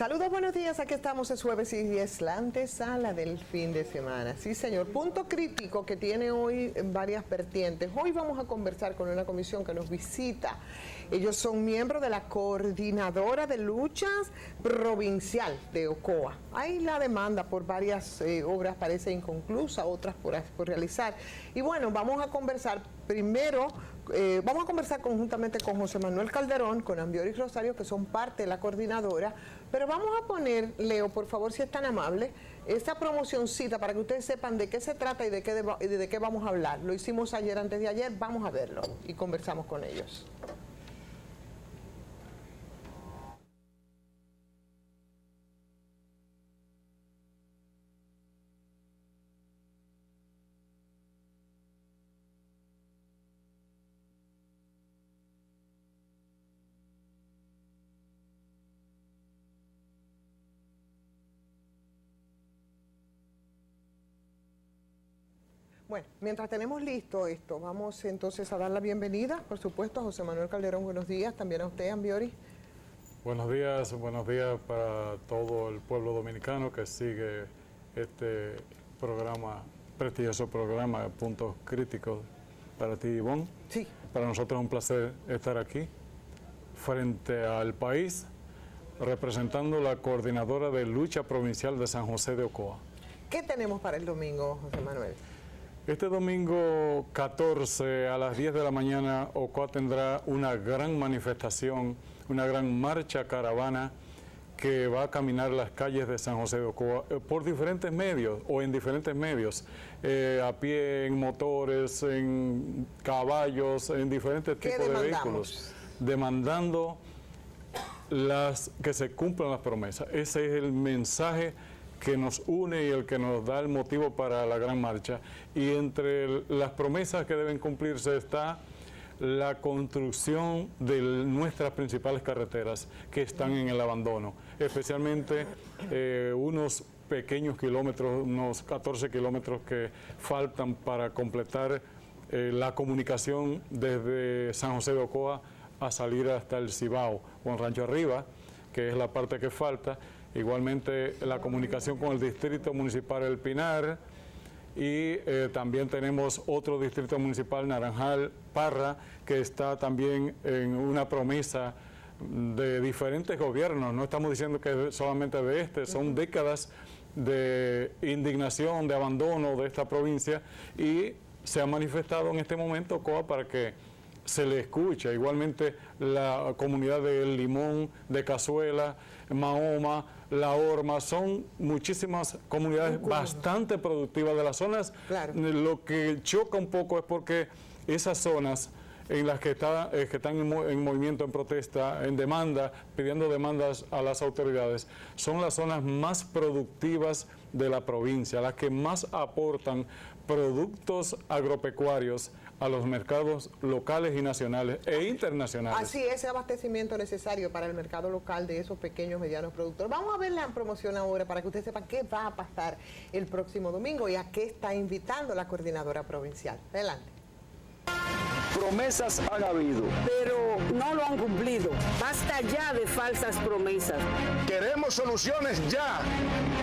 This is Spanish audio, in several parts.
Saludos, buenos días, aquí estamos, es jueves y es la antesala del fin de semana. Sí, señor, punto crítico que tiene hoy varias vertientes. Hoy vamos a conversar con una comisión que nos visita. Ellos son miembros de la Coordinadora de Luchas Provincial de Ocoa. Hay la demanda por varias obras, parece inconclusa, otras por realizar. Y bueno, vamos a conversar primero, vamos a conversar conjuntamente con José Manuel Calderón, con Ambiorix Rosario, que son parte de la coordinadora, pero vamos a poner, Leo, por favor, si es tan amable, esta promocioncita para que ustedes sepan de qué se trata y de qué vamos a hablar. Lo hicimos ayer, antes de ayer, vamos a verlo y conversamos con ellos. Bueno, mientras tenemos listo esto, vamos entonces a dar la bienvenida, por supuesto, a José Manuel Calderón. Buenos días, también a usted, Ambiorix. Buenos días para todo el pueblo dominicano que sigue este programa, prestigioso programa, Puntos Críticos, para ti, Ivonne. Sí. Para nosotros es un placer estar aquí, frente al país, representando la Coordinadora de Lucha Provincial de San José de Ocoa. ¿Qué tenemos para el domingo, José Manuel? Este domingo 14 a las 10 de la mañana, Ocoa tendrá una gran manifestación, una gran marcha caravana que va a caminar las calles de San José de Ocoa por diferentes medios o en diferentes medios, a pie, en motores, en caballos, en diferentes tipos de vehículos, demandando que se cumplan las promesas. Ese es el mensaje que nos une y el que nos da el motivo para la gran marcha. Y entre las promesas que deben cumplirse está la construcción de nuestras principales carreteras que están en el abandono, especialmente unos pequeños kilómetros, unos 14 kilómetros que faltan para completar la comunicación desde San José de Ocoa a salir hasta el Cibao o en Rancho Arriba, que es la parte que falta. Igualmente la comunicación con el Distrito Municipal El Pinar y también tenemos otro Distrito Municipal, Naranjal, Parra, que está también en una promesa de diferentes gobiernos. No estamos diciendo que solamente de este, son décadas de indignación, de abandono de esta provincia y se ha manifestado en este momento Ocoa para que se le escucha. Igualmente la comunidad de El Limón, de Cazuela, Mahoma, La Horma, son muchísimas comunidades bastante productivas de las zonas. Claro. Lo que choca un poco es porque esas zonas en las que están en movimiento, en protesta, en demanda, pidiendo demandas a las autoridades, son las zonas más productivas de la provincia, las que más aportan productos agropecuarios a los mercados locales y nacionales e internacionales. Así es, ese abastecimiento necesario para el mercado local de esos pequeños, medianos productores. Vamos a ver la promoción ahora para que usted sepa qué va a pasar el próximo domingo y a qué está invitando la coordinadora provincial. Adelante. Promesas han habido, pero no lo han cumplido. Basta ya de falsas promesas. Queremos soluciones ya.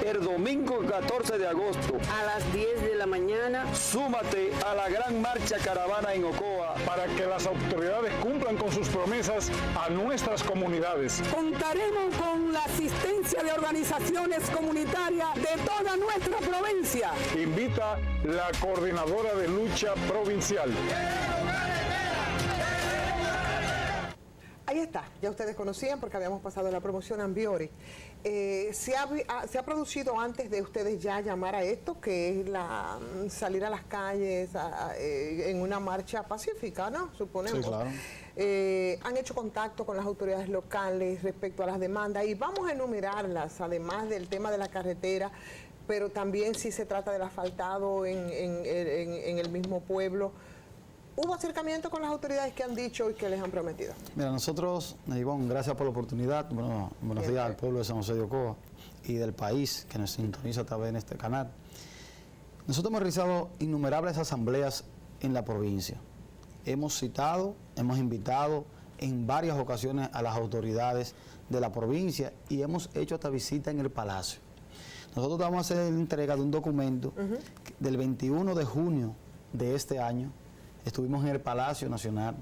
El domingo 14 de agosto, a las 10 de la mañana, súmate a la gran marcha caravana en Ocoa para que las autoridades cumplan con sus promesas a nuestras comunidades. Contaremos con la asistencia de organizaciones comunitarias de toda nuestra provincia. Invita la Coordinadora de Lucha Provincial. Ahí está, ya ustedes conocían porque habíamos pasado la promoción Ambiorix. Se ha producido antes de ustedes ya llamar a esto, que es salir a las calles en una marcha pacífica, ¿no? Suponemos. Sí, claro. Han hecho contacto con las autoridades locales respecto a las demandas y vamos a enumerarlas, además del tema de la carretera, pero también si se trata del asfaltado en el mismo pueblo. ¿Hubo acercamiento con las autoridades que han dicho y que les han prometido? Mira, nosotros, Ivonne, gracias por la oportunidad. Bueno, buenos días al pueblo de San José de Ocoa y del país que nos sintoniza a través de este canal. Nosotros hemos realizado innumerables asambleas en la provincia. Hemos citado, hemos invitado en varias ocasiones a las autoridades de la provincia y hemos hecho esta visita en el Palacio. Nosotros vamos a hacer entrega de un documento del 21 de junio de este año. Estuvimos en el Palacio Nacional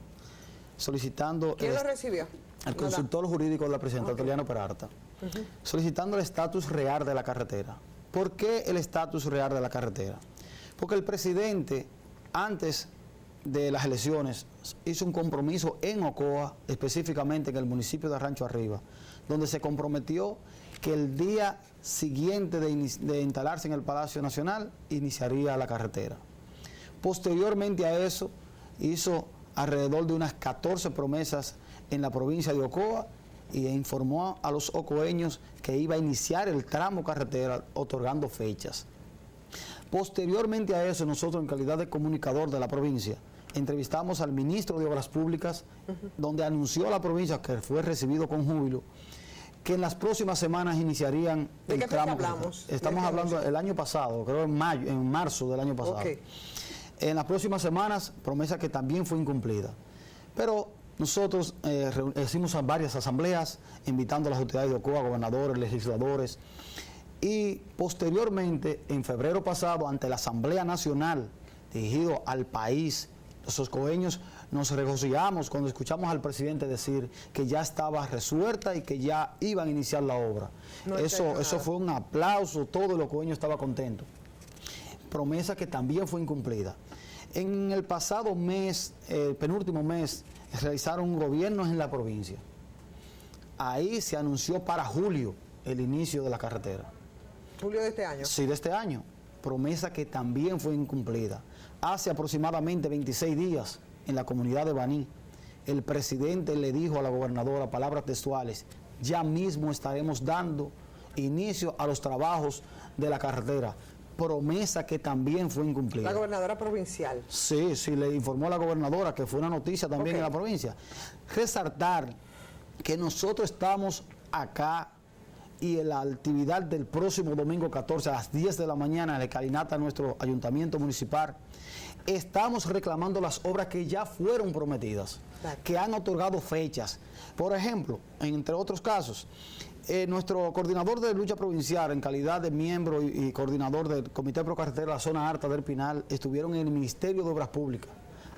solicitando... ¿Quién lo recibió? El consultor jurídico de la presidenta Toliano Peralta, solicitando el estatus real de la carretera. ¿Por qué el estatus real de la carretera? Porque el presidente, antes de las elecciones, hizo un compromiso en Ocoa, específicamente en el municipio de Rancho Arriba, donde se comprometió que el día siguiente de instalarse en el Palacio Nacional, iniciaría la carretera. Posteriormente a eso, hizo alrededor de unas 14 promesas en la provincia de Ocoa y informó a los ocoeños que iba a iniciar el tramo carretera otorgando fechas. Posteriormente a eso, nosotros en calidad de comunicador de la provincia, entrevistamos al ministro de Obras Públicas, donde anunció a la provincia, que fue recibido con júbilo, que en las próximas semanas iniciarían el tramo. ¿De qué hablamos? Estamos hablando del año pasado, creo en marzo del año pasado. Okay. En las próximas semanas, promesa que también fue incumplida. Pero nosotros hicimos varias asambleas, invitando a las autoridades de Ocoa, gobernadores, legisladores, y posteriormente, en febrero pasado, ante la Asamblea Nacional, dirigido al país, los ocoeños nos regocijamos cuando escuchamos al presidente decir que ya estaba resuelta y que ya iban a iniciar la obra. No eso fue un aplauso, todo el ocoeño estaba contento. Promesa que también fue incumplida. En el pasado mes, penúltimo mes, realizaron gobiernos en la provincia. Ahí se anunció para julio el inicio de la carretera. ¿Julio de este año? Sí, de este año. Promesa que también fue incumplida. Hace aproximadamente 26 días, en la comunidad de Baní, el presidente le dijo a la gobernadora, palabras textuales, ya mismo estaremos dando inicio a los trabajos de la carretera. Promesa que también fue incumplida. La gobernadora provincial. Sí, le informó a la gobernadora, que fue una noticia también en la provincia. Resaltar que nosotros estamos acá y en la actividad del próximo domingo 14 a las 10 de la mañana en la escalinata de nuestro ayuntamiento municipal, estamos reclamando las obras que ya fueron prometidas, que han otorgado fechas. Por ejemplo, entre otros casos, nuestro coordinador de lucha provincial, en calidad de miembro y coordinador del Comité Pro Carretera de la Zona Alta del Pinal, estuvieron en el Ministerio de Obras Públicas,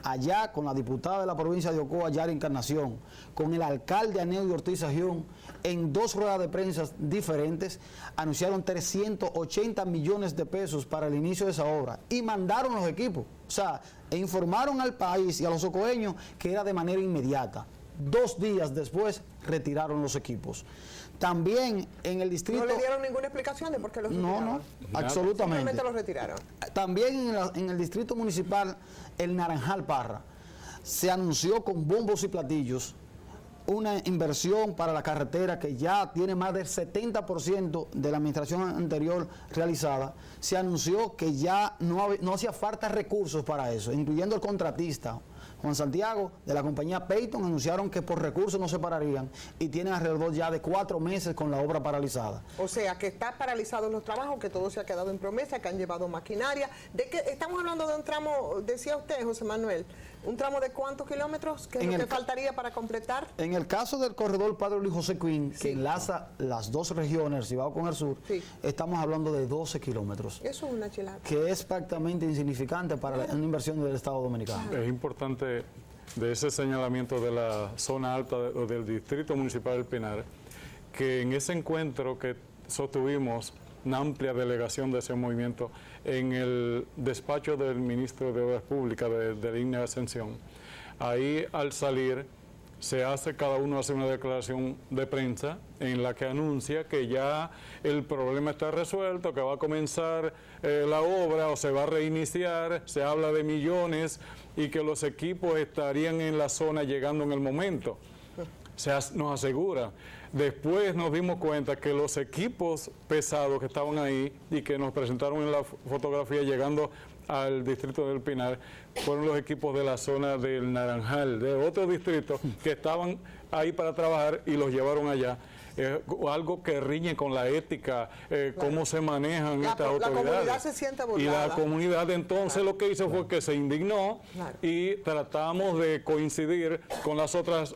allá con la diputada de la provincia de Ocoa, Yara Encarnación, con el alcalde Aneudio Ortiz Agión, en 2 ruedas de prensa diferentes, anunciaron 380 millones de pesos para el inicio de esa obra y mandaron los equipos, o sea, informaron al país y a los ocoeños que era de manera inmediata. 2 días después retiraron los equipos. También en el distrito... ¿No le dieron ninguna explicación de por qué los retiraron? No, absolutamente. Simplemente los retiraron. También en el distrito municipal, el Naranjal Parra, se anunció con bombos y platillos una inversión para la carretera que ya tiene más del 70% de la administración anterior realizada. Se anunció que ya no hacía falta recursos para eso, incluyendo el contratista. Juan Santiago, de la compañía Peyton, anunciaron que por recursos no se pararían y tienen alrededor ya de 4 meses con la obra paralizada. O sea, que está paralizados los trabajos, que todo se ha quedado en promesa, que han llevado maquinaria. ¿De qué estamos hablando? De un tramo, decía usted, José Manuel, ¿un tramo de cuántos kilómetros? ¿Qué es lo que faltaría para completar? En el caso del corredor Padre Luis José Quinn, que enlaza las 2 regiones, el Cibao con el sur, estamos hablando de 12 kilómetros. Eso es una chilada. Que es prácticamente insignificante para una inversión del Estado Dominicano. Es importante de ese señalamiento de la zona alta o del distrito municipal del Pinar, que en ese encuentro que sostuvimos, una amplia delegación de ese movimiento, en el despacho del ministro de Obras Públicas de Línea de Ascensión, ahí al salir cada uno hace una declaración de prensa en la que anuncia que ya el problema está resuelto, que va a comenzar la obra o se va a reiniciar, se habla de millones y que los equipos estarían en la zona llegando en el momento. Nos asegura. Después nos dimos cuenta que los equipos pesados que estaban ahí y que nos presentaron en la fotografía llegando al distrito del Pinar fueron los equipos de la zona del Naranjal, de otro distrito que estaban ahí para trabajar y los llevaron allá. algo que riñe con la ética, cómo se manejan estas autoridades. La comunidad se siente burlada. Y la comunidad entonces lo que hizo fue que se indignó y tratamos de coincidir con las otras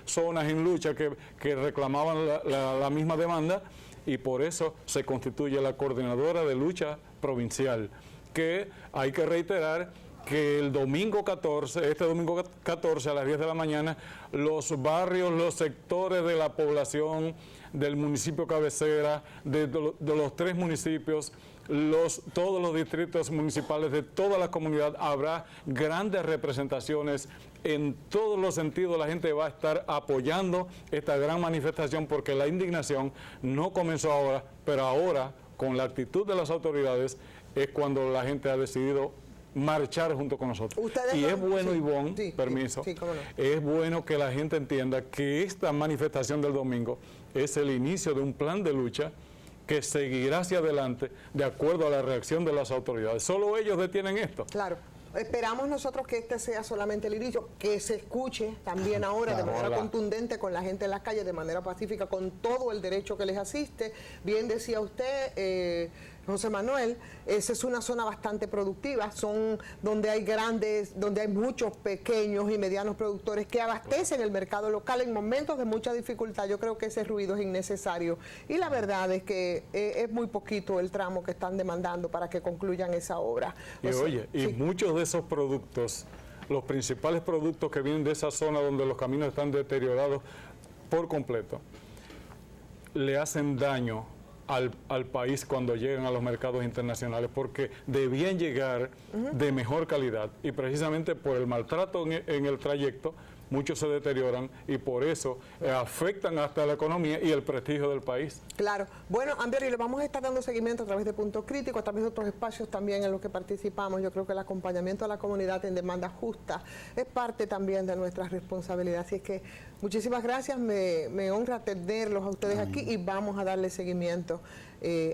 zonas en lucha que reclamaban la misma demanda, y por eso se constituye la coordinadora de lucha provincial, que hay que reiterar que el domingo 14, este domingo 14 a las 10 de la mañana, los barrios, los sectores de la población del municipio cabecera, de los 3 municipios, todos los distritos municipales de toda la comunidad, habrá grandes representaciones en todos los sentidos. La gente va a estar apoyando esta gran manifestación, porque la indignación no comenzó ahora, pero ahora, con la actitud de las autoridades, es cuando la gente ha decidido marchar junto con nosotros. Y es bueno, Ivonne, permiso, cómo no. Es bueno que la gente entienda que esta manifestación del domingo es el inicio de un plan de lucha que seguirá hacia adelante de acuerdo a la reacción de las autoridades. Solo ellos detienen esto. Claro. Esperamos nosotros que este sea solamente el inicio, que se escuche también ahora de manera contundente con la gente en las calles, de manera pacífica, con todo el derecho que les asiste. Bien decía usted, José Manuel, esa es una zona bastante productiva, son donde hay muchos pequeños y medianos productores que abastecen el mercado local en momentos de mucha dificultad. Yo creo que ese ruido es innecesario, y la verdad es que es muy poquito el tramo que están demandando para que concluyan esa obra. Y muchos de esos productos, los principales productos que vienen de esa zona donde los caminos están deteriorados por completo, le hacen daño al país cuando llegan a los mercados internacionales, porque debían llegar de mejor calidad, y precisamente por el maltrato en el trayecto, muchos se deterioran, y por eso afectan hasta la economía y el prestigio del país. Claro. Bueno, Amber, y le vamos a estar dando seguimiento a través de Punto Crítico, a través de otros espacios también en los que participamos. Yo creo que el acompañamiento a la comunidad en demanda justa es parte también de nuestra responsabilidad. Así es que muchísimas gracias, me honra tenerlos a ustedes aquí, y vamos a darle seguimiento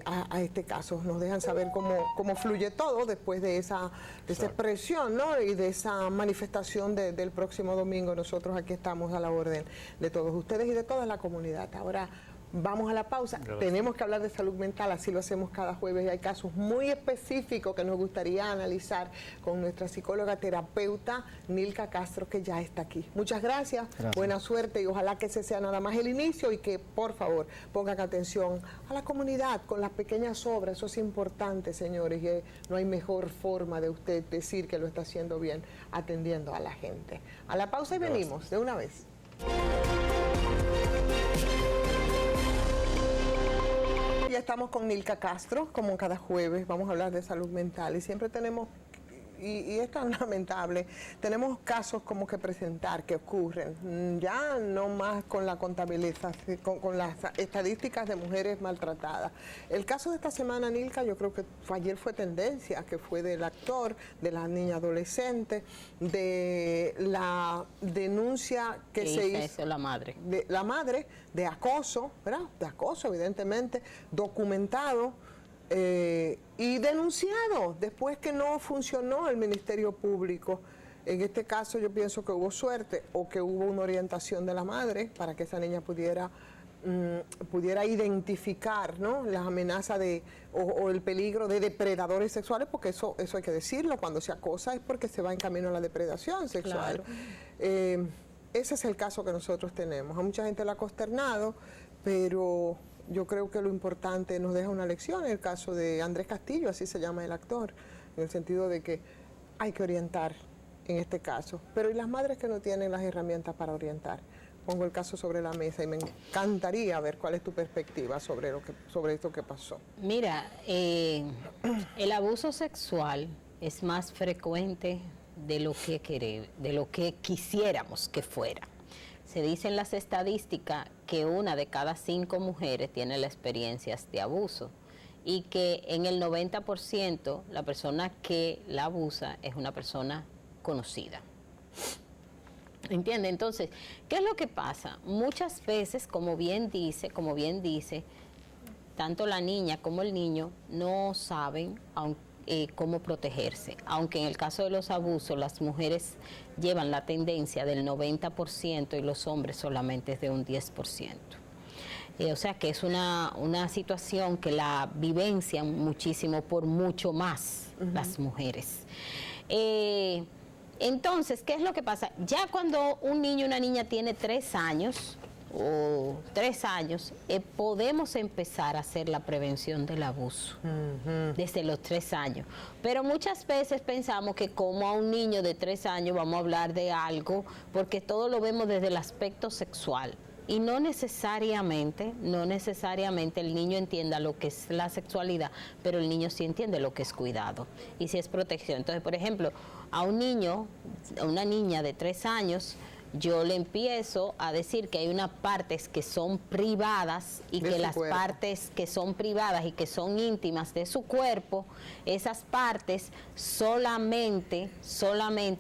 a este caso. Nos dejan saber cómo fluye todo después de esa expresión, ¿no? Y de esa manifestación del próximo domingo. Nosotros aquí estamos a la orden de todos ustedes y de toda la comunidad. Ahora vamos a la pausa. Gracias. Tenemos que hablar de salud mental, así lo hacemos cada jueves, y hay casos muy específicos que nos gustaría analizar con nuestra psicóloga terapeuta Nilka Castro, que ya está aquí. Muchas gracias, buena suerte, y ojalá que ese sea nada más el inicio, y que por favor pongan atención a la comunidad con las pequeñas obras. Eso es importante, señores, y no hay mejor forma de usted decir que lo está haciendo bien atendiendo a la gente. A la pausa y venimos de una vez. Ya estamos con Nilka Castro, como cada jueves, vamos a hablar de salud mental, y siempre tenemos, y es tan lamentable, tenemos casos como que presentar que ocurren, ya no más con la contabilidad, con las estadísticas de mujeres maltratadas. El caso de esta semana, Nilka, yo creo que ayer fue tendencia, que fue del actor, de la niña adolescente, de la denuncia que se hizo. La madre. De la madre, de acoso, ¿verdad? De acoso, evidentemente, documentado, y denunciado después que no funcionó el Ministerio Público. En este caso yo pienso que hubo suerte, o que hubo una orientación de la madre para que esa niña pudiera identificar, ¿no?, las amenazas o el peligro de depredadores sexuales, porque eso hay que decirlo, cuando se acosa es porque se va en camino a la depredación sexual. Claro. Ese es el caso que nosotros tenemos. A mucha gente lo ha consternado, pero yo creo que lo importante, nos deja una lección en el caso de Andrés Castillo, así se llama el actor, en el sentido de que hay que orientar en este caso. Pero ¿y las madres que no tienen las herramientas para orientar? Pongo el caso sobre la mesa y me encantaría ver cuál es tu perspectiva sobre esto que pasó. Mira, el abuso sexual es más frecuente de lo que quisiéramos que fuera. Se dice en las estadísticas que 1 de cada 5 mujeres tiene las experiencias de abuso, y que en el 90% la persona que la abusa es una persona conocida. ¿Entiende? Entonces, ¿qué es lo que pasa? Muchas veces, como bien dice, tanto la niña como el niño no saben cómo protegerse, aunque en el caso de los abusos las mujeres llevan la tendencia del 90% y los hombres solamente es de un 10%. O sea que es una situación que la vivencian muchísimo por mucho más las mujeres. Entonces, ¿qué es lo que pasa? Ya cuando un niño o una niña tiene 3 años, podemos empezar a hacer la prevención del abuso desde los 3 años. Pero muchas veces pensamos que como a un niño de 3 años vamos a hablar de algo, porque todo lo vemos desde el aspecto sexual. Y no necesariamente el niño entienda lo que es la sexualidad, pero el niño sí entiende lo que es cuidado y si es protección. Entonces, por ejemplo, a un niño, a una niña de 3 años, yo le empiezo a decir que hay unas partes que son privadas y que las partes que son privadas y que son íntimas de su cuerpo, esas partes solamente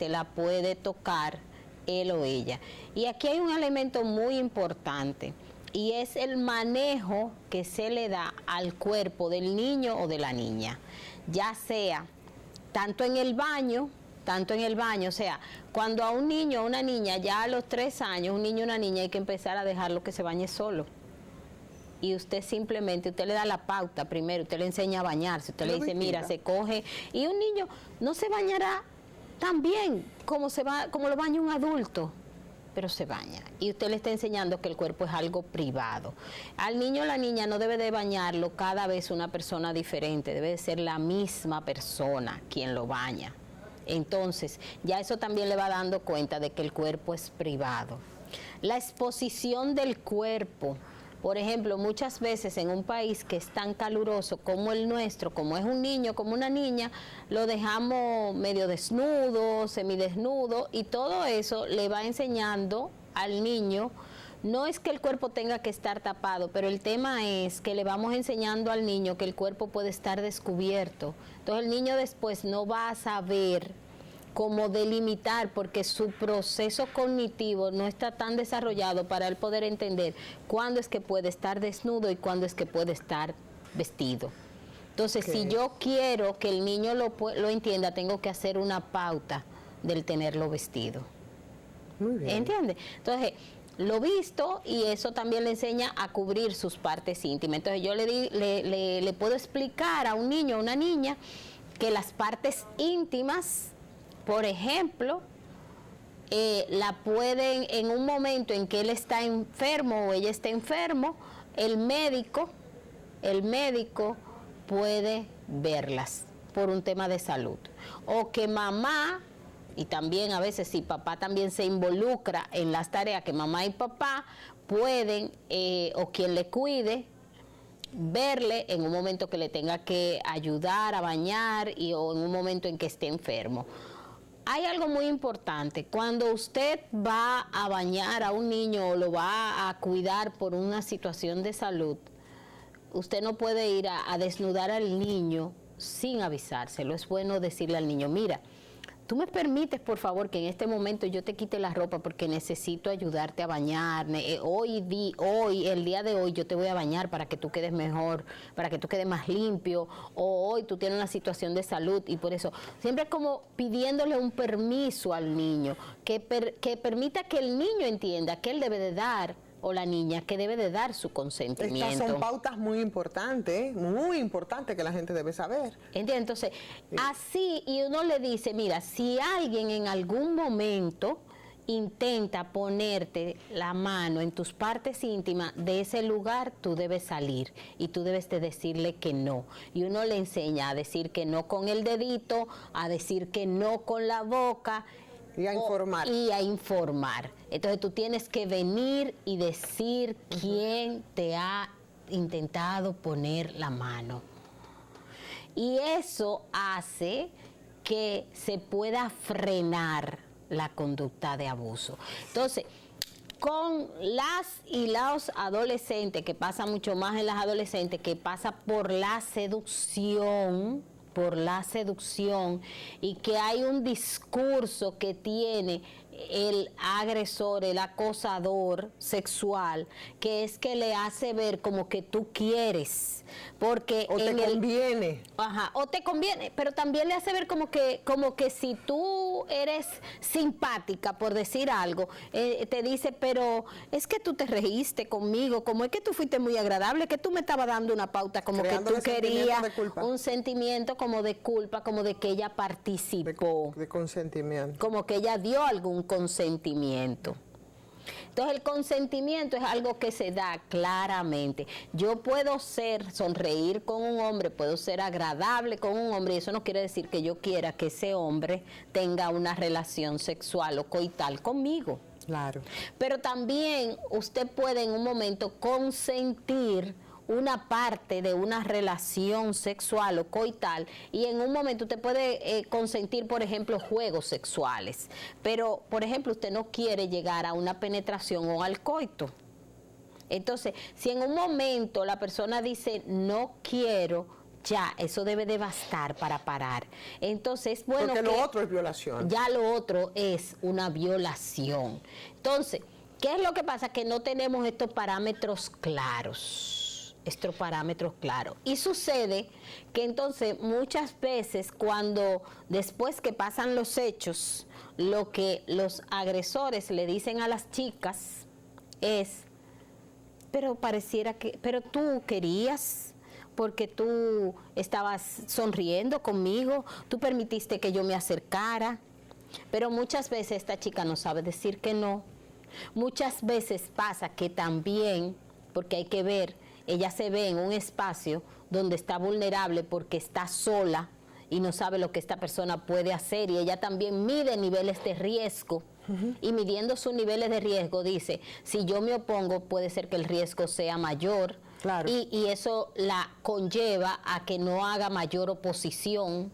la puede tocar él o ella. Y aquí hay un elemento muy importante y es el manejo que se le da al cuerpo del niño o de la niña, ya sea tanto en el baño, o sea, cuando a un niño o una niña ya a los 3 años, un niño o una niña hay que empezar a dejarlo que se bañe solo. Y usted le da la pauta primero, usted le enseña a bañarse, usted le dice, mira, se coge, y un niño no se bañará tan bien como lo baña un adulto, pero se baña. Y usted le está enseñando que el cuerpo es algo privado. Al niño o la niña no debe de bañarlo cada vez una persona diferente, debe de ser la misma persona quien lo baña. Entonces, ya eso también le va dando cuenta de que el cuerpo es privado. La exposición del cuerpo. Por ejemplo, muchas veces en un país que es tan caluroso como el nuestro, como es un niño, como una niña, lo dejamos medio desnudo, semidesnudo, y todo eso le va enseñando al niño. No es que el cuerpo tenga que estar tapado, pero el tema es que le vamos enseñando al niño que el cuerpo puede estar descubierto. Entonces el niño después no va a saber cómo delimitar, porque su proceso cognitivo no está tan desarrollado para él poder entender cuándo es que puede estar desnudo y cuándo es que puede estar vestido. Entonces, si yo quiero que el niño lo entienda, tengo que hacer una pauta del tenerlo vestido. Muy bien. ¿Entiende? Entonces, lo visto, y eso también le enseña a cubrir sus partes íntimas. Entonces, yo le puedo explicar a un niño o una niña que las partes íntimas, por ejemplo, la pueden, en un momento en que él está enfermo o ella está enfermo, el médico puede verlas por un tema de salud. O que mamá, y también a veces si papá también se involucra en las tareas, que mamá y papá pueden, o quien le cuide, verle en un momento que le tenga que ayudar a bañar o en un momento en que esté enfermo. Hay algo muy importante, cuando usted va a bañar a un niño o lo va a cuidar por una situación de salud, usted no puede ir a desnudar al niño sin avisárselo. Es bueno decirle al niño, mira, tú me permites, por favor, que en este momento yo te quite la ropa porque necesito ayudarte a bañar. El día de hoy yo te voy a bañar para que tú quedes mejor, para que tú quedes más limpio. O hoy tú tienes una situación de salud y por eso, siempre como pidiéndole un permiso al niño, que permita que el niño entienda que él debe de dar, o la niña, que debe de dar su consentimiento. Estas son pautas muy importantes que la gente debe saber. ¿Entiendes? Entonces, así, y uno le dice, mira, si alguien en algún momento intenta ponerte la mano en tus partes íntimas de ese lugar, tú debes salir y tú debes de decirle que no. Y uno le enseña a decir que no con el dedito, a decir que no con la boca, y a informar. Entonces tú tienes que venir y decir quién te ha intentado poner la mano. Y eso hace que se pueda frenar la conducta de abuso. Entonces, con las y los adolescentes, que pasa mucho más en las adolescentes, que pasa por la seducción, y que hay un discurso que tiene el agresor, el acosador sexual, que es que le hace ver como que tú quieres, porque O te conviene. Ajá, o te conviene, pero también le hace ver como que si tú eres simpática, por decir algo, te dice, pero es que tú te reíste conmigo, como es que tú fuiste muy agradable, que tú me estabas dando una pauta, como Creándole que tú querías de culpa. un sentimiento como de culpa, como de que ella participó, De consentimiento. como que ella dio algún consentimiento. Entonces el consentimiento es algo que se da claramente. Yo puedo sonreír con un hombre, puedo ser agradable con un hombre, y eso no quiere decir que yo quiera que ese hombre tenga una relación sexual o coital conmigo. Claro. Pero también usted puede en un momento consentir una parte de una relación sexual o coital, y en un momento usted puede consentir, por ejemplo, juegos sexuales, pero, por ejemplo, usted no quiere llegar a una penetración o al coito. Entonces, si en un momento la persona dice no quiero, ya, eso debe de bastar para parar. Entonces, bueno, porque lo otro es violación. Ya lo otro es una violación. Entonces, ¿qué es lo que pasa? Que no tenemos estos parámetros claros. Y sucede que entonces muchas veces después que pasan los hechos, lo que los agresores le dicen a las chicas es, pero pero tú querías, porque tú estabas sonriendo conmigo, tú permitiste que yo me acercara, pero muchas veces esta chica no sabe decir que no. Muchas veces pasa que también, porque hay que ver, ella se ve en un espacio donde está vulnerable porque está sola y no sabe lo que esta persona puede hacer, y ella también mide niveles de riesgo. Y midiendo sus niveles de riesgo dice, si yo me opongo puede ser que el riesgo sea mayor. Claro. Y eso la conlleva a que no haga mayor oposición.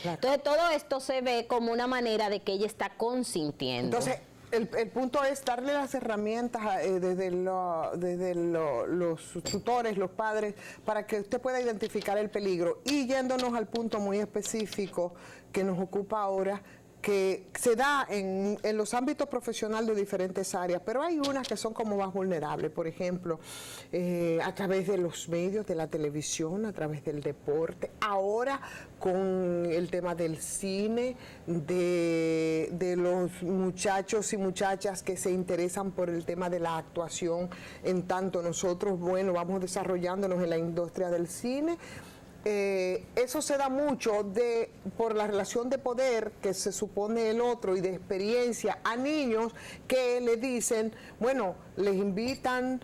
Claro. Entonces todo esto se ve como una manera de que ella está consintiendo. Entonces, el punto es darle las herramientas desde los tutores, los padres, para que usted pueda identificar el peligro. Y yéndonos al punto muy específico que nos ocupa ahora, que se da en los ámbitos profesionales de diferentes áreas, pero hay unas que son como más vulnerables, por ejemplo, a través de los medios, de la televisión, a través del deporte, ahora con el tema del cine, de los muchachos y muchachas que se interesan por el tema de la actuación, en tanto nosotros, bueno, vamos desarrollándonos en la industria del cine. Eso se da mucho por la relación de poder que se supone el otro y de experiencia a niños que le dicen, bueno, les invitan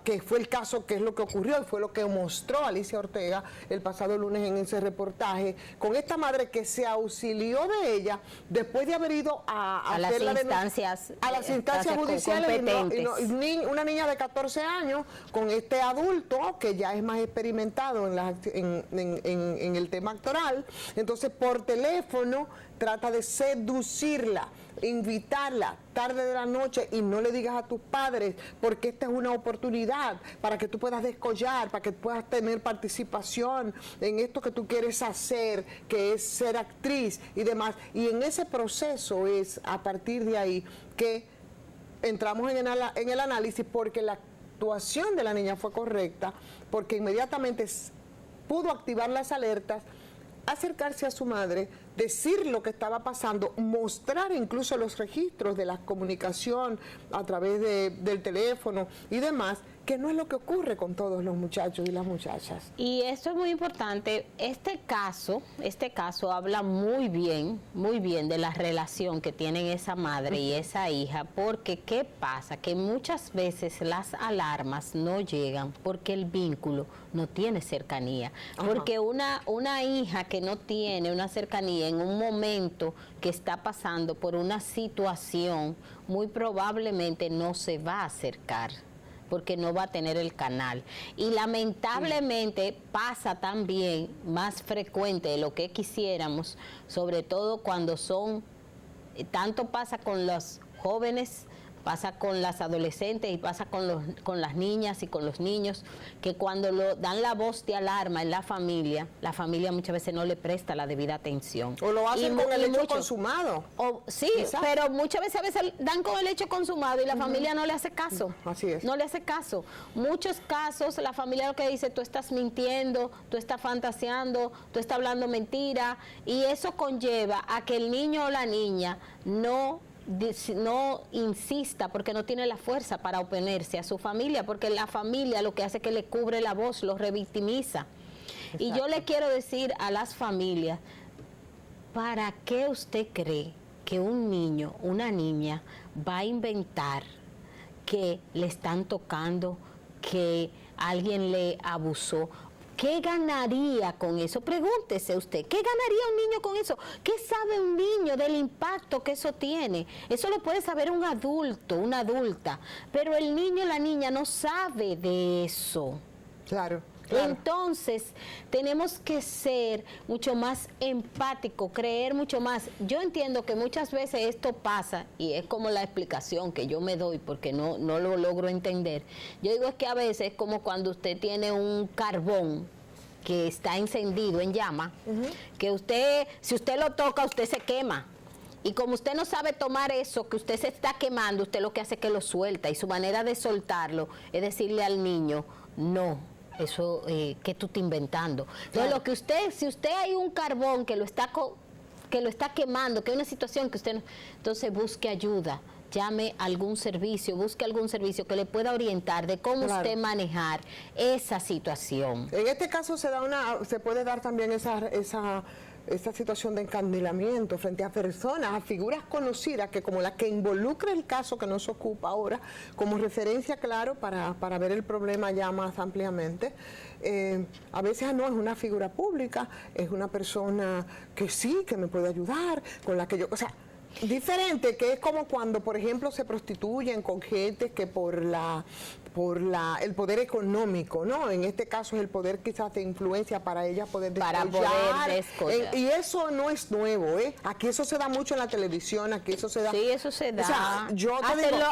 que fue el caso, que es lo que ocurrió y fue lo que mostró Alicia Ortega el pasado lunes en ese reportaje, con esta madre que se auxilió de ella después de haber ido a las instancias judiciales y una niña de 14 años con este adulto que ya es más experimentado en el tema actoral. Entonces por teléfono trata de seducirla, invitarla tarde de la noche, y no le digas a tus padres, porque esta es una oportunidad para que tú puedas descollar, para que puedas tener participación en esto que tú quieres hacer, que es ser actriz y demás. Y en ese proceso es a partir de ahí que entramos en el análisis, porque la actuación de la niña fue correcta, porque inmediatamente pudo activar las alertas, acercarse a su madre, decir lo que estaba pasando, mostrar incluso los registros de la comunicación a través del teléfono y demás, que no es lo que ocurre con todos los muchachos y las muchachas. Y esto es muy importante. Este caso habla muy bien de la relación que tienen esa madre y esa hija, porque ¿qué pasa? Que muchas veces las alarmas no llegan porque el vínculo no tiene cercanía. Ajá. Porque una hija que no tiene una cercanía en un momento que está pasando por una situación, muy probablemente no se va a acercar, porque no va a tener el canal. Y lamentablemente pasa también, más frecuente de lo que quisiéramos, sobre todo cuando tanto pasa con los jóvenes pasa con las adolescentes y pasa con las niñas y con los niños, que cuando dan la voz de alarma en la familia muchas veces no le presta la debida atención. O lo hacen con el hecho consumado. Sí, quizás. Pero muchas veces dan con el hecho consumado y la familia no le hace caso. Así es. No le hace caso. Muchos casos la familia lo que dice, tú estás mintiendo, tú estás fantaseando, tú estás hablando mentira, y eso conlleva a que el niño o la niña no insista porque no tiene la fuerza para oponerse a su familia, porque la familia lo que hace es que le cubre la voz, lo revictimiza. Exacto. Y yo le quiero decir a las familias, ¿para qué usted cree que un niño, una niña va a inventar que le están tocando, que alguien le abusó? ¿Qué ganaría con eso? Pregúntese usted, ¿qué ganaría un niño con eso? ¿Qué sabe un niño del impacto que eso tiene? Eso lo puede saber un adulto, una adulta, pero el niño o la niña no sabe de eso. Claro. Entonces, tenemos que ser mucho más empáticos, creer mucho más. Yo entiendo que muchas veces esto pasa, y es como la explicación que yo me doy porque no lo logro entender. Yo digo es que a veces es como cuando usted tiene un carbón que está encendido en llama, que usted, si usted lo toca, usted se quema. Y como usted no sabe tomar eso, que usted se está quemando, usted lo que hace es que lo suelta. Y su manera de soltarlo es decirle al niño, no. Eso que tú estás inventando. Entonces, lo que usted, si usted hay un carbón que lo está quemando, que hay una situación que usted no, entonces busque ayuda, llame a algún servicio, busque algún servicio que le pueda orientar de cómo usted manejar esa situación. En este caso se puede dar también esa situación de encandilamiento frente a personas, a figuras conocidas, que como la que involucra el caso que nos ocupa ahora, como referencia, claro, para ver el problema ya más ampliamente. A veces no es una figura pública, es una persona que sí, que me puede ayudar, con la que yo... O sea, diferente, que es como cuando, por ejemplo, se prostituyen con gente que por el poder económico, ¿no? En este caso es el poder quizás de influencia para ella poder descollar. Y eso no es nuevo, ¿eh? Aquí eso se da mucho en la televisión, aquí eso se da. Sí, eso se da. O sea,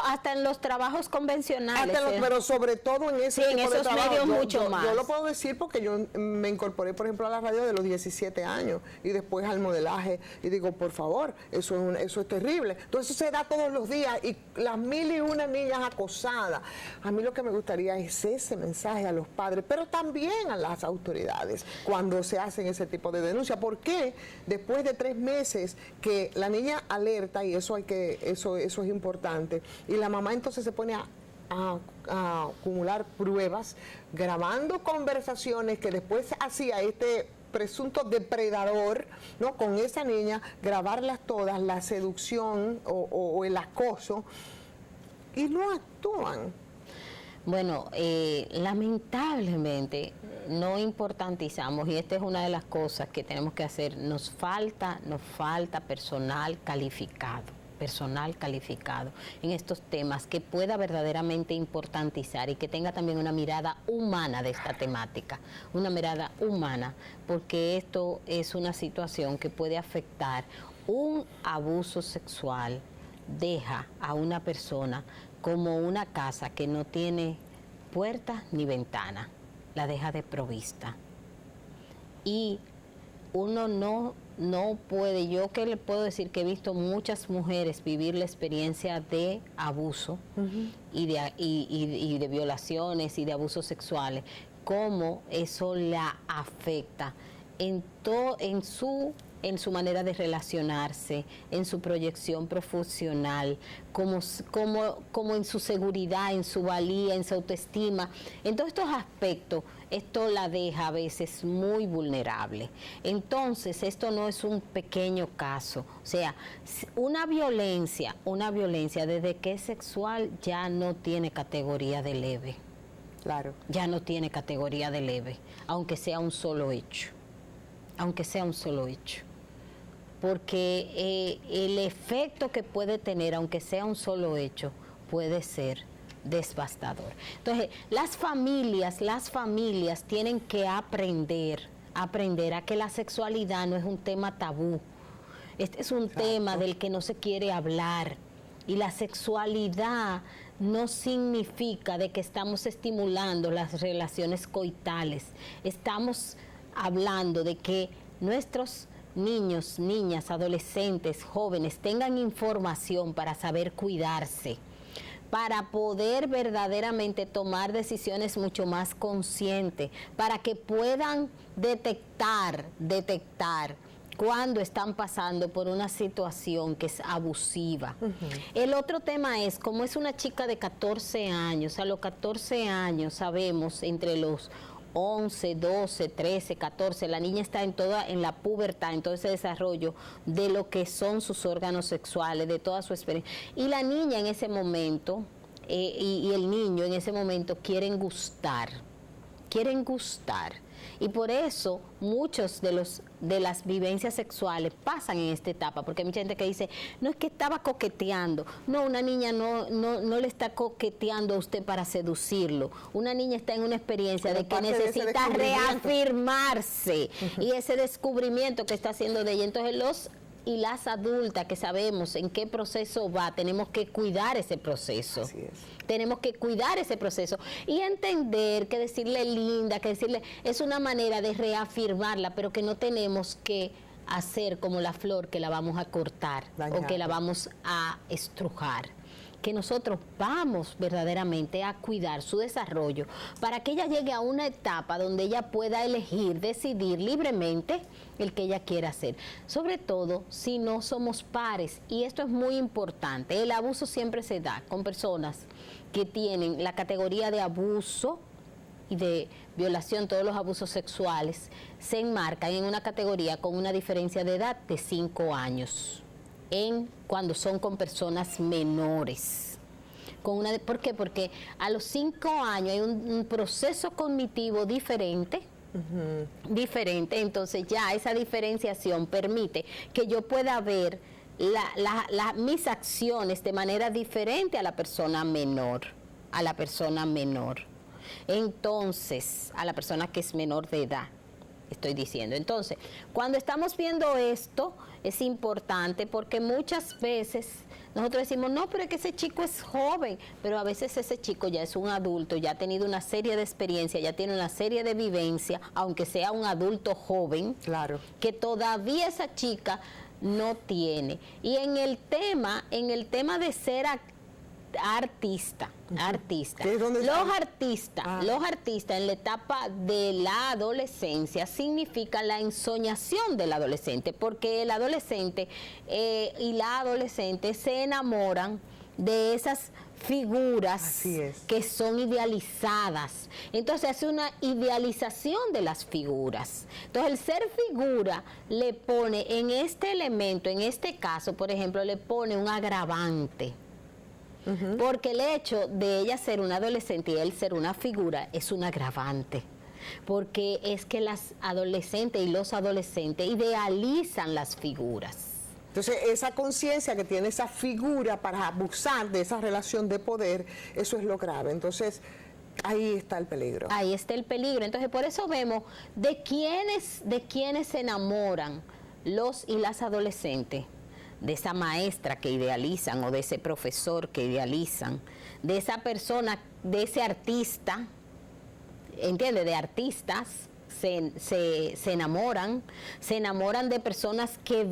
hasta en los trabajos convencionales. Pero sobre todo en ese tipo de trabajo. Medios mucho más. Yo lo puedo decir porque yo me incorporé, por ejemplo, a la radio de los 17 años y después al modelaje y digo, por favor, eso es terrible. Entonces eso se da todos los días y las 1001 niñas acosadas. A mí lo que me gustaría es ese mensaje a los padres, pero también a las autoridades cuando se hacen ese tipo de denuncias. ¿Por qué después de 3 meses que la niña alerta, y eso es importante, y la mamá entonces se pone a acumular pruebas, grabando conversaciones que después hacía este presunto depredador, ¿no? Con esa niña, grabarlas todas, la seducción o el acoso, y no actúan? Bueno, lamentablemente no importantizamos, y esta es una de las cosas que tenemos que hacer. Nos falta personal calificado en estos temas, que pueda verdaderamente importantizar y que tenga también una mirada humana de esta temática, una mirada humana, porque esto es una situación que puede afectar. Un abuso sexual deja a una persona como una casa que no tiene puerta ni ventana, la deja desprovista. Y uno no puede, yo que le puedo decir que he visto muchas mujeres vivir la experiencia de abuso y de violaciones y de abusos sexuales, cómo eso la afecta en su manera de relacionarse, en su proyección profesional, como en su seguridad, en su valía, en su autoestima. En todos estos aspectos, esto la deja a veces muy vulnerable. Entonces, esto no es un pequeño caso. O sea, una violencia desde que es sexual ya no tiene categoría de leve. Claro. Ya no tiene categoría de leve, aunque sea un solo hecho. Porque el efecto que puede tener, aunque sea un solo hecho, puede ser devastador. Entonces, las familias tienen que aprender a que la sexualidad no es un tema tabú. Este es un tema del que no se quiere hablar. Y la sexualidad no significa de que estamos estimulando las relaciones coitales. Estamos hablando de que nuestros niños, niñas, adolescentes, jóvenes tengan información para saber cuidarse, para poder verdaderamente tomar decisiones mucho más conscientes, para que puedan detectar cuando están pasando por una situación que es abusiva. El otro tema es, como es una chica de 14 años, a los 14 años sabemos, entre los 11, 12, 13, 14, la niña está en la pubertad, en todo ese desarrollo de lo que son sus órganos sexuales, de toda su experiencia. Y la niña en ese momento, y el niño en ese momento quieren gustar. Y por eso muchos de las vivencias sexuales pasan en esta etapa, porque hay mucha gente que dice, no es que estaba coqueteando. No, una niña no le está coqueteando a usted para seducirlo. Una niña está en una experiencia de que necesita reafirmarse, y ese descubrimiento que está haciendo de ella. Entonces y las adultas que sabemos en qué proceso va, tenemos que cuidar ese proceso. Así es. Tenemos que cuidar ese proceso y entender que decirle linda, que decirle es una manera de reafirmarla, pero que no tenemos que hacer como la flor que la vamos a cortar o que la vamos a estrujar. Que nosotros vamos verdaderamente a cuidar su desarrollo para que ella llegue a una etapa donde ella pueda elegir, decidir libremente el que ella quiera hacer. Sobre todo si no somos pares, y esto es muy importante. El abuso siempre se da con personas que tienen la categoría de abuso y de violación, todos los abusos sexuales se enmarcan en una categoría con una diferencia de edad de 5 años. Cuando son con personas menores. ¿Por qué? Porque a los 5 años hay un proceso cognitivo diferente, entonces ya esa diferenciación permite que yo pueda ver mis acciones de manera diferente a la persona menor, entonces a la persona que es menor de edad. Estoy diciendo. Entonces, cuando estamos viendo esto, es importante porque muchas veces nosotros decimos, no, pero es que ese chico es joven, pero a veces ese chico ya es un adulto, ya ha tenido una serie de experiencias, ya tiene una serie de vivencias, aunque sea un adulto joven, claro, que todavía esa chica no tiene. Y en el tema de ser artista. Los artistas en la etapa de la adolescencia significa la ensoñación del adolescente, porque el adolescente y la adolescente se enamoran de esas figuras que son idealizadas. Entonces hace una idealización de las figuras. Entonces el ser figura le pone en este elemento, en este caso, por ejemplo, le pone un agravante. Porque el hecho de ella ser una adolescente y él ser una figura es un agravante. Porque es que las adolescentes y los adolescentes idealizan las figuras. Entonces, esa conciencia que tiene esa figura para abusar de esa relación de poder, eso es lo grave. Entonces, ahí está el peligro. Ahí está el peligro. Entonces, por eso vemos de quiénes se enamoran los y las adolescentes. De esa maestra que idealizan o de ese profesor que idealizan, de esa persona, de ese artista, ¿entiendes? De artistas se enamoran de personas que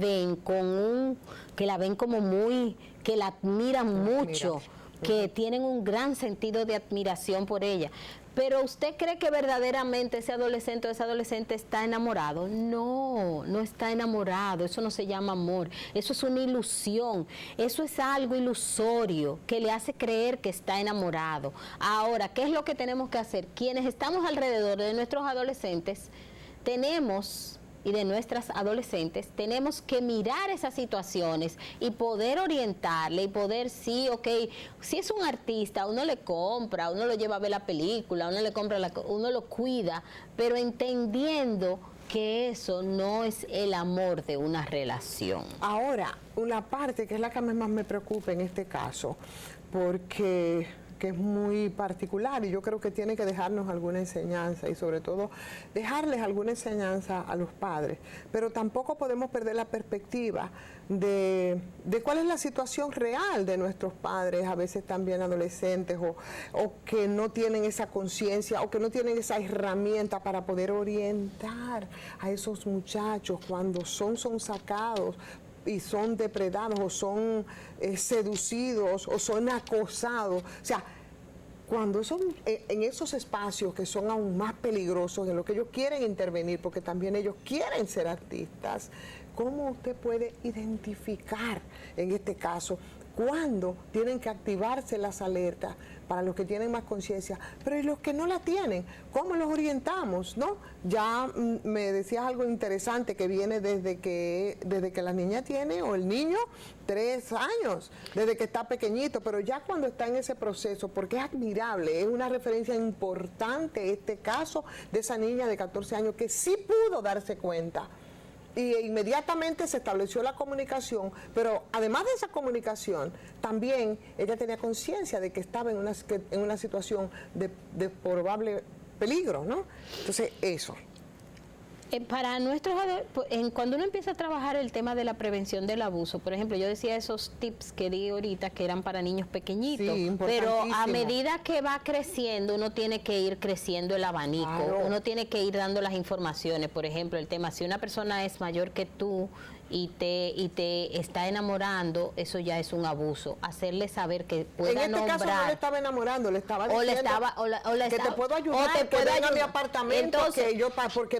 la ven como muy, que la admiran mucho, que tienen un gran sentido de admiración por ella. Pero ¿usted cree que verdaderamente ese adolescente o esa adolescente está enamorado? No, no está enamorado. Eso no se llama amor. Eso es una ilusión. Eso es algo ilusorio que le hace creer que está enamorado. Ahora, ¿qué es lo que tenemos que hacer? Quienes estamos alrededor de nuestros adolescentes, y de nuestras adolescentes, tenemos que mirar esas situaciones y poder orientarle y poder, sí, ok, si es un artista, uno le compra, uno lo lleva a ver la película, uno le compra, uno lo cuida, pero entendiendo que eso no es el amor de una relación. Ahora, una parte que es la que más me preocupa en este caso, porque que es muy particular y yo creo que tiene que dejarnos alguna enseñanza y sobre todo dejarles alguna enseñanza a los padres. Pero tampoco podemos perder la perspectiva de cuál es la situación real de nuestros padres, a veces también adolescentes o que no tienen esa conciencia o que no tienen esa herramienta para poder orientar a esos muchachos cuando son sacados y son depredados o son seducidos o son acosados. O sea, cuando son en esos espacios que son aún más peligrosos, en los que ellos quieren intervenir, porque también ellos quieren ser artistas, ¿cómo usted puede identificar en este caso cuándo tienen que activarse las alertas para los que tienen más conciencia, pero y los que no la tienen? ¿Cómo los orientamos? ¿No? Ya me decías algo interesante que viene desde que la niña tiene o el niño 3 años, desde que está pequeñito, pero ya cuando está en ese proceso, porque es admirable, es una referencia importante este caso de esa niña de 14 años que sí pudo darse cuenta. Y inmediatamente se estableció la comunicación, pero además de esa comunicación, también ella tenía conciencia de que estaba en una situación de probable peligro, ¿no? Entonces, eso. Para nuestros cuando uno empieza a trabajar el tema de la prevención del abuso, por ejemplo, yo decía esos tips que di ahorita que eran para niños pequeñitos, sí, pero a medida que va creciendo, uno tiene que ir creciendo el abanico, claro. Uno tiene que ir dando las informaciones. Por ejemplo, el tema, si una persona es mayor que tú y te está enamorando, eso ya es un abuso. Hacerle saber que pueda nombrar. En este caso no le estaba enamorando, le estaba diciendo que te puedo ayudar, que venga a mi apartamento, entonces,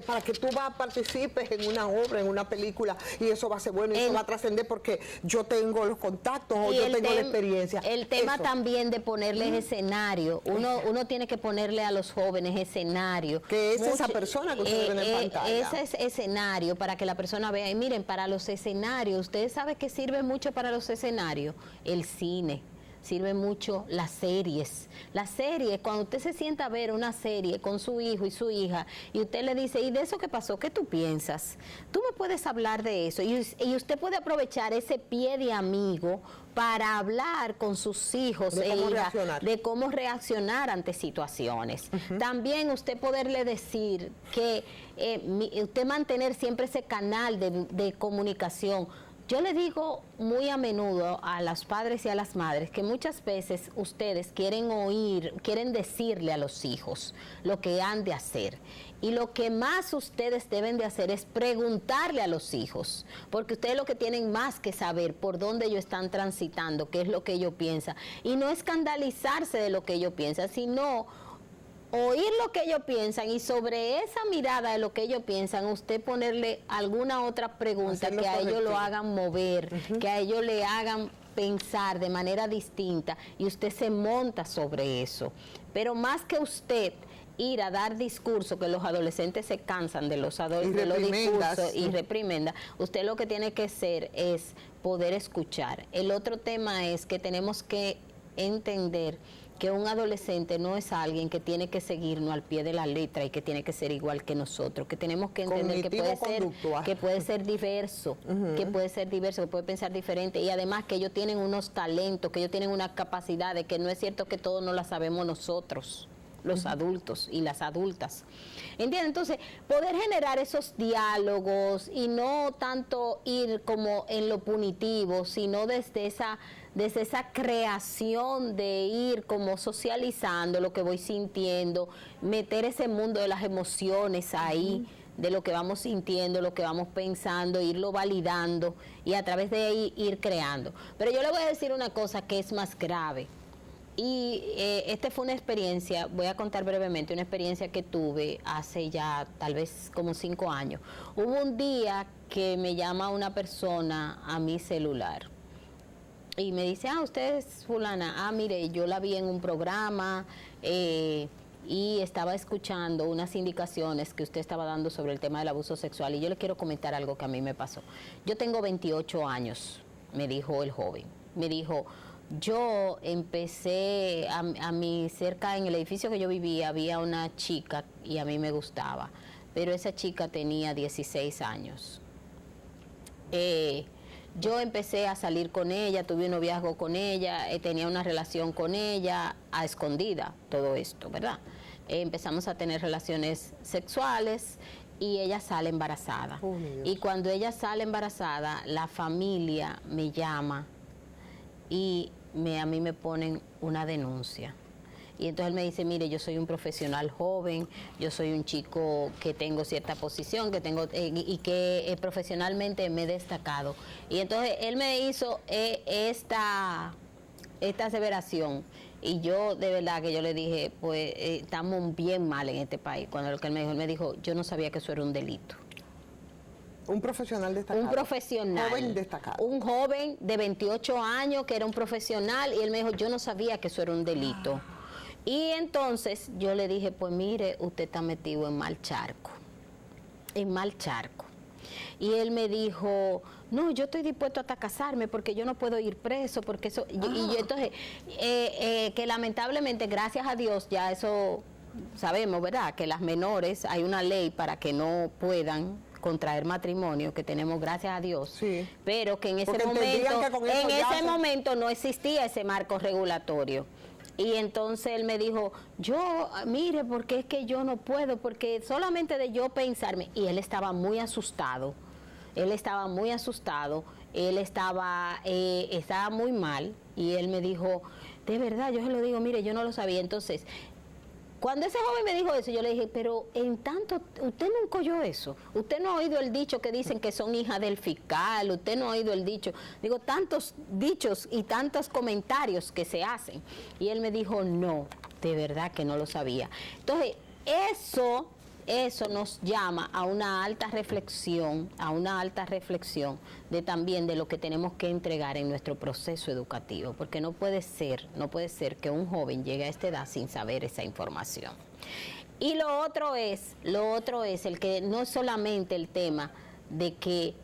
para que tú participes en una obra, en una película, y eso va a ser bueno, y eso va a trascender porque yo tengo los contactos o yo tengo la experiencia. El tema también de ponerles escenario. Uno tiene que ponerle a los jóvenes escenario. ¿Qué es esa persona que ustedes ven en pantalla? Ese es escenario para que la persona vea. Y miren, para los escenarios, ustedes saben que sirve mucho para los escenarios, el cine, sirve mucho las series. Las series, cuando usted se sienta a ver una serie con su hijo y su hija, y usted le dice, ¿y de eso qué pasó? ¿Qué tú piensas? Tú me puedes hablar de eso, y usted puede aprovechar ese pie de amigo para hablar con sus hijos de cómo reaccionar ante situaciones. También usted poderle decir que usted mantener siempre ese canal de comunicación. Yo le digo muy a menudo a los padres y a las madres que muchas veces ustedes quieren decirle a los hijos lo que han de hacer. Y lo que más ustedes deben de hacer es preguntarle a los hijos, porque ustedes lo que tienen más que saber por dónde ellos están transitando, qué es lo que ellos piensan. Y no escandalizarse de lo que ellos piensan, sino oír lo que ellos piensan y sobre esa mirada de lo que ellos piensan, usted ponerle alguna otra pregunta que a ellos lo hagan mover, que a ellos le hagan pensar de manera distinta y usted se monta sobre eso. Pero más que usted ir a dar discursos, que los adolescentes se cansan de los discursos y reprimenda, usted lo que tiene que hacer es poder escuchar. El otro tema es que tenemos que entender que un adolescente no es alguien que tiene que seguirnos al pie de la letra y que tiene que ser igual que nosotros, que tenemos que entender que puede ser diverso, que puede pensar diferente y además que ellos tienen unos talentos, que ellos tienen unas capacidades, que no es cierto que todos no las sabemos nosotros, los adultos y las adultas. ¿Entienden? Entonces, poder generar esos diálogos y no tanto ir como en lo punitivo, sino desde esa creación de ir como socializando lo que voy sintiendo, meter ese mundo de las emociones ahí, de lo que vamos sintiendo, lo que vamos pensando, irlo validando y a través de ahí ir creando. Pero yo le voy a decir una cosa que es más grave. Y esta fue una experiencia, voy a contar brevemente, una experiencia que tuve hace ya tal vez como 5 años. Hubo un día que me llama una persona a mi celular y me dice, usted es fulana, mire, yo la vi en un programa y estaba escuchando unas indicaciones que usted estaba dando sobre el tema del abuso sexual y yo le quiero comentar algo que a mí me pasó. Yo tengo 28 años, me dijo el joven, me dijo, yo empecé cerca en el edificio que yo vivía había una chica y a mí me gustaba, pero esa chica tenía 16 años. Yo empecé a salir con ella, tuve un noviazgo con ella, tenía una relación con ella, a escondida, todo esto, ¿verdad? Empezamos a tener relaciones sexuales y ella sale embarazada. Oh, mi Dios. Y cuando ella sale embarazada, la familia me llama y a mí me ponen una denuncia. Y entonces él me dice, mire, yo soy un profesional joven, yo soy un chico que tengo cierta posición, que tengo y que profesionalmente me he destacado. Y entonces él me hizo esta aseveración. Y yo, de verdad, que yo le dije, pues estamos bien mal en este país. Cuando lo que él me dijo, yo no sabía que eso era un delito. Un profesional destacado. Un profesional. Joven destacado. Un joven de 28 años que era un profesional y él me dijo, yo no sabía que eso era un delito. Y entonces yo le dije, pues mire, usted está metido en mal charco. En mal charco. Y él me dijo, no, yo estoy dispuesto hasta casarme porque yo no puedo ir preso, porque eso... Y yo entonces, que lamentablemente, gracias a Dios, ya eso sabemos, ¿verdad? Que las menores, hay una ley para que no puedan contraer matrimonio, que tenemos gracias a Dios, sí. Pero que en ese Porque entendían que con eso en ya ese momento no existía ese marco regulatorio. Y entonces él me dijo, yo, mire, porque es que yo no puedo, porque solamente de yo pensarme, y él estaba muy asustado, él estaba muy mal, y él me dijo, de verdad, yo se lo digo, mire, yo no lo sabía. Entonces, cuando ese joven me dijo eso, yo le dije, pero en tanto, usted nunca oyó eso, usted no ha oído el dicho que dicen que son hijas del fiscal, usted no ha oído el dicho, digo, tantos dichos y tantos comentarios que se hacen. Y él me dijo, no, de verdad que no lo sabía. Entonces, eso nos llama a una alta reflexión, de también de lo que tenemos que entregar en nuestro proceso educativo, porque no puede ser que un joven llegue a esta edad sin saber esa información. Y lo otro es el que no es solamente el tema de que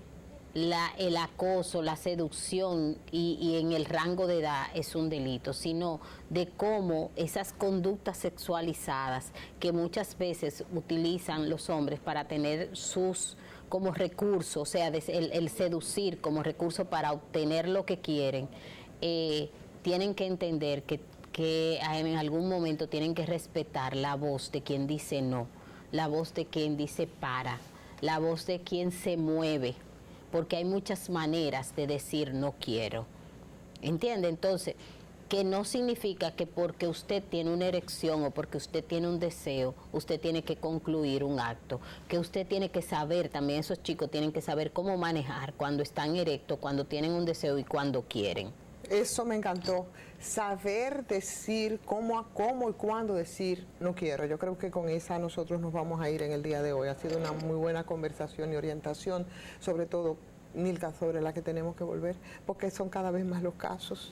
el acoso, la seducción y en el rango de edad es un delito, sino de cómo esas conductas sexualizadas que muchas veces utilizan los hombres para tener sus como recurso, o sea, el seducir como recurso para obtener lo que quieren, tienen que entender que en algún momento tienen que respetar la voz de quien dice no, la voz de quien dice para, la voz de quien se mueve, porque hay muchas maneras de decir no quiero. ¿Entiende? Entonces, que no significa que porque usted tiene una erección o porque usted tiene un deseo, usted tiene que concluir un acto. Que usted tiene que saber, también esos chicos tienen que saber cómo manejar cuando están erectos, cuando tienen un deseo y cuando quieren. Eso me encantó, saber decir cómo y cuándo decir no quiero. Yo creo que con esa nosotros nos vamos a ir en el día de hoy. Ha sido una muy buena conversación y orientación, sobre todo, Nilka, sobre la que tenemos que volver, porque son cada vez más los casos,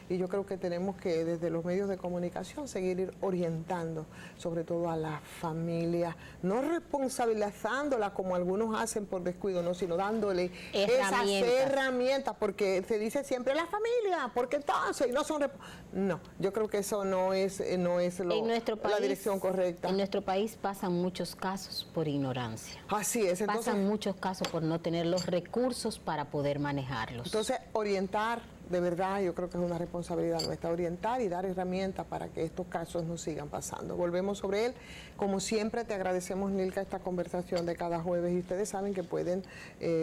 y yo creo que tenemos que desde los medios de comunicación seguir orientando, sobre todo a la familia, no responsabilizándola como algunos hacen por descuido, no, sino dándole esas herramientas, porque se dice siempre la familia, porque entonces no son no, yo creo que eso no es la dirección correcta. En nuestro país pasan muchos casos por ignorancia. Así es, entonces pasan muchos casos por no tener los recursos para poder manejarlos. Entonces, orientar, de verdad, yo creo que es una responsabilidad nuestra, orientar y dar herramientas para que estos casos no sigan pasando. Volvemos sobre él. Como siempre, te agradecemos, Nilka, esta conversación de cada jueves, y ustedes saben que pueden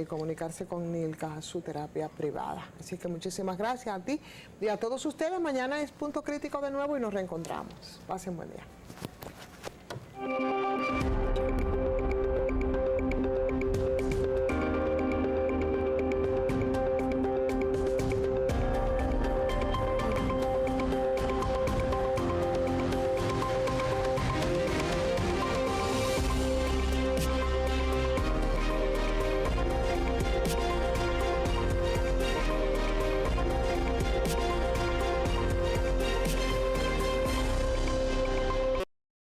comunicarse con Nilka a su terapia privada. Así que muchísimas gracias a ti y a todos ustedes. Mañana es Punto Crítico de nuevo y nos reencontramos. Pasen buen día.